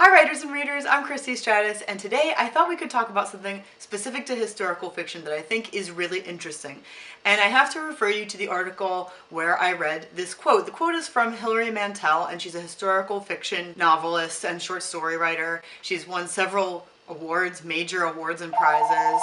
Hi writers and readers, I'm Christy Stratus, and today I thought we could talk about something specific to historical fiction that I think is really interesting. And I have to refer you to the article where I read this quote. The quote is from Hilary Mantel, and she's a historical fiction novelist and short story writer. She's won several awards, major awards and prizes.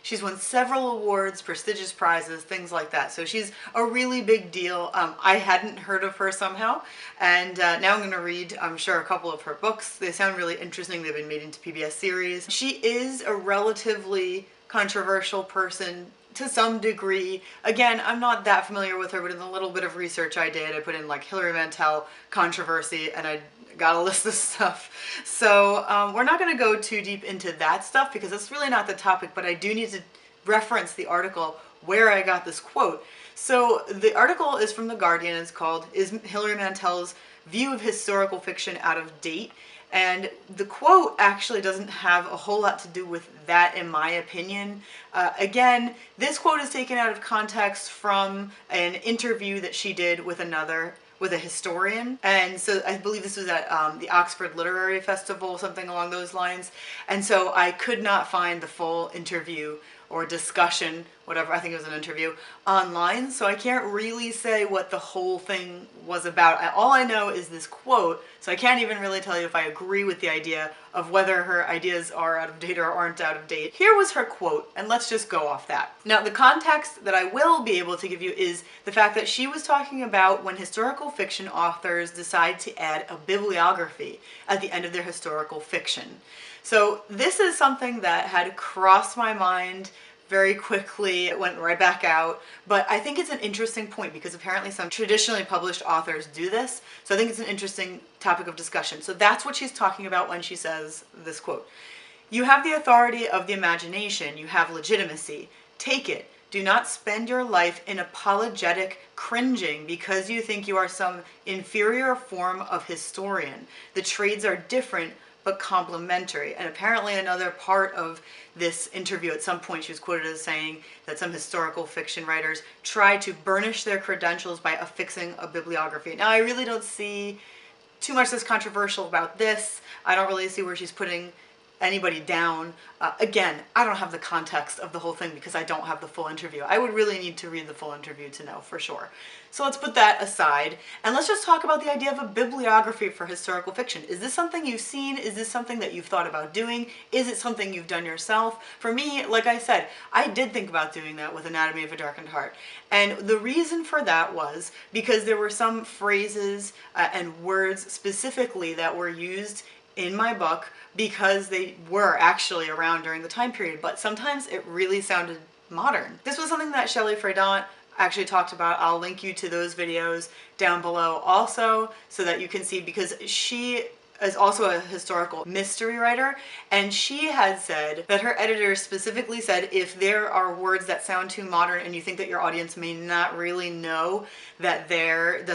She's won several awards, prestigious prizes, things like that. So she's a really big deal. I hadn't heard of her somehow, and now I'm going to read, I'm sure, a couple of her books. They sound really interesting. They've been made into PBS series. She is a relatively controversial person to some degree. Again, I'm not that familiar with her, but in the little bit of research I did, I put in like Hilary Mantel controversy, and I got a list of stuff. So we're not going to go too deep into that stuff because it's really not the topic, but I do need to reference the article where I got this quote. So the article is from The Guardian. It's called, "Is Hilary Mantel's View of Historical Fiction Out of Date?" And the quote actually doesn't have a whole lot to do with that, in my opinion. Again, this quote is taken out of context from an interview that she did with a historian. And so I believe this was at the Oxford Literary Festival, something along those lines. And so I could not find the full interview or discussion, whatever, I think it was an interview, online. So I can't really say what the whole thing was about. All I know is this quote, so I can't even really tell you if I agree with the idea of whether her ideas are out of date or aren't out of date. Here was her quote, and let's just go off that. Now, the context that I will be able to give you is the fact that she was talking about when historical fiction authors decide to add a bibliography at the end of their historical fiction. So this is something that had crossed my mind very quickly. It went right back out, but I think it's an interesting point because apparently some traditionally published authors do this. So I think it's an interesting topic of discussion. So that's what she's talking about when she says this quote. "You have the authority of the imagination. You have legitimacy. Take it. Do not spend your life in apologetic cringing because you think you are some inferior form of historian. The trades are different but complementary." And apparently another part of this interview, at some point she was quoted as saying that some historical fiction writers try to burnish their credentials by affixing a bibliography. Now, I really don't see too much that's controversial about this. I don't really see where she's putting anybody down. Again, I don't have the context of the whole thing because I don't have the full interview. I would really need to read the full interview to know for sure. So let's put that aside and let's just talk about the idea of a bibliography for historical fiction. Is this something you've seen? Is this something that you've thought about doing? Is it something you've done yourself? For me, like I said, I did think about doing that with Anatomy of a Darkened Heart. And the reason for that was because there were some phrases and words specifically that were used in my book because they were actually around during the time period, but sometimes it really sounded modern. This was something that Shelley Freydont actually talked about. I'll link you to those videos down below also so that you can see, because she is also a historical mystery writer, and she had said that her editors specifically said if there are words that sound too modern and you think that your audience may not really know that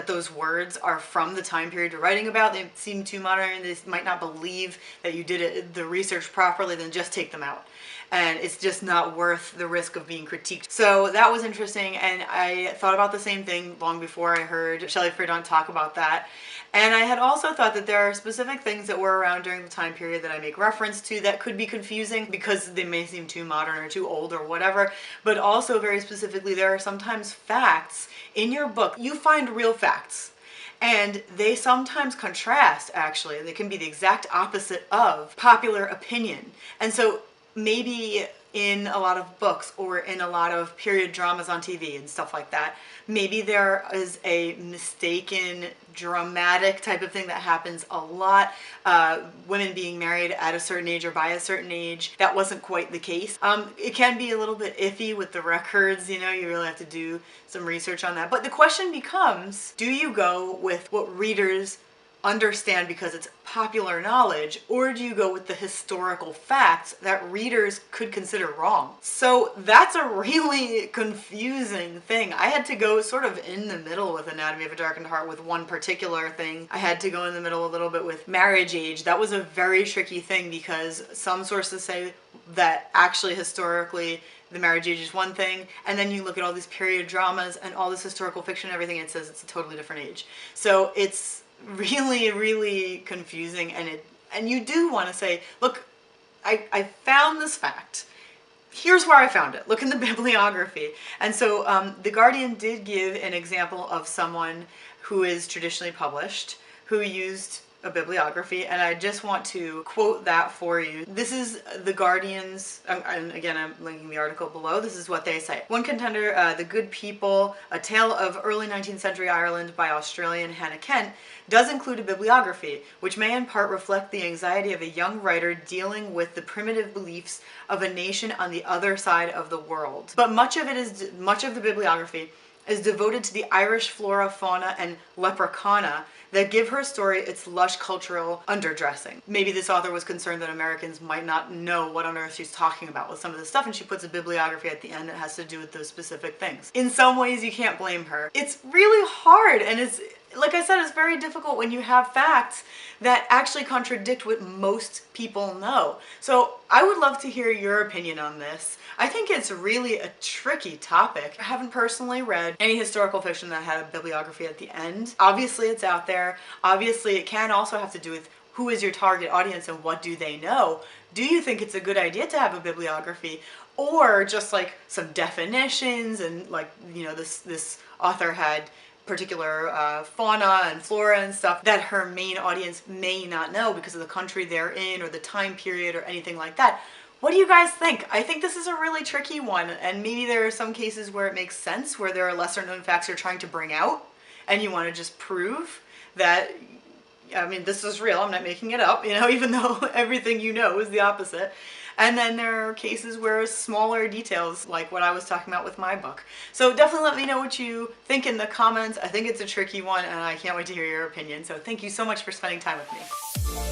those words are from the time period you're writing about, they seem too modern and they might not believe that you did the research properly, then just take them out. And it's just not worth the risk of being critiqued. So that was interesting, and I thought about the same thing long before I heard Shelley Freydont talk about that. And I had also thought that there are specific things that were around during the time period that I make reference to that could be confusing because they may seem too modern or too old or whatever, but also very specifically there are sometimes facts in your book. You find real facts, and they sometimes contrast, actually. They can be the exact opposite of popular opinion. And so maybe in a lot of books or in a lot of period dramas on TV and stuff like that, maybe there is a mistaken dramatic type of thing that happens a lot. Women being married at a certain age or by a certain age. That wasn't quite the case. It can be a little bit iffy with the records, you know, you really have to do some research on that. But the question becomes, do you go with what readers understand because it's popular knowledge, or do you go with the historical facts that readers could consider wrong? So that's a really confusing thing. I had to go sort of in the middle with Anatomy of a Darkened Heart with one particular thing. I had to go in the middle a little bit with marriage age. That was a very tricky thing because some sources say that actually historically the marriage age is one thing, and then you look at all these period dramas and all this historical fiction and everything, it says it's a totally different age. So it's really, really confusing, and and you do want to say, look, I found this fact. Here's where I found it. Look in the bibliography. And so The Guardian did give an example of someone who is traditionally published, who used a bibliography, and I just want to quote that for you. This is The Guardian's, and again I'm linking the article below, this is what they say. One contender, The Good People, A Tale of Early 19th Century Ireland by Australian Hannah Kent, does include a bibliography, which may in part reflect the anxiety of a young writer dealing with the primitive beliefs of a nation on the other side of the world. But much of the bibliography is devoted to the Irish flora, fauna, and leprechauna that give her story its lush cultural underdressing. Maybe this author was concerned that Americans might not know what on earth she's talking about with some of this stuff, and she puts a bibliography at the end that has to do with those specific things. In some ways, you can't blame her. It's really hard, and it's, like I said, it's very difficult when you have facts that actually contradict what most people know. So I would love to hear your opinion on this. I think it's really a tricky topic. I haven't personally read any historical fiction that had a bibliography at the end. Obviously it's out there. Obviously it can also have to do with who is your target audience and what do they know. Do you think it's a good idea to have a bibliography, or just like some definitions, and like, you know, this author had particular fauna and flora and stuff that her main audience may not know because of the country they're in or the time period or anything like that. What do you guys think? I think this is a really tricky one, and maybe there are some cases where it makes sense, where there are lesser known facts you're trying to bring out and you want to just prove that, I mean, this is real, I'm not making it up, you know, even though everything you know is the opposite. And then there are cases where smaller details, like what I was talking about with my book. So definitely let me know what you think in the comments. I think it's a tricky one, and I can't wait to hear your opinion. So thank you so much for spending time with me.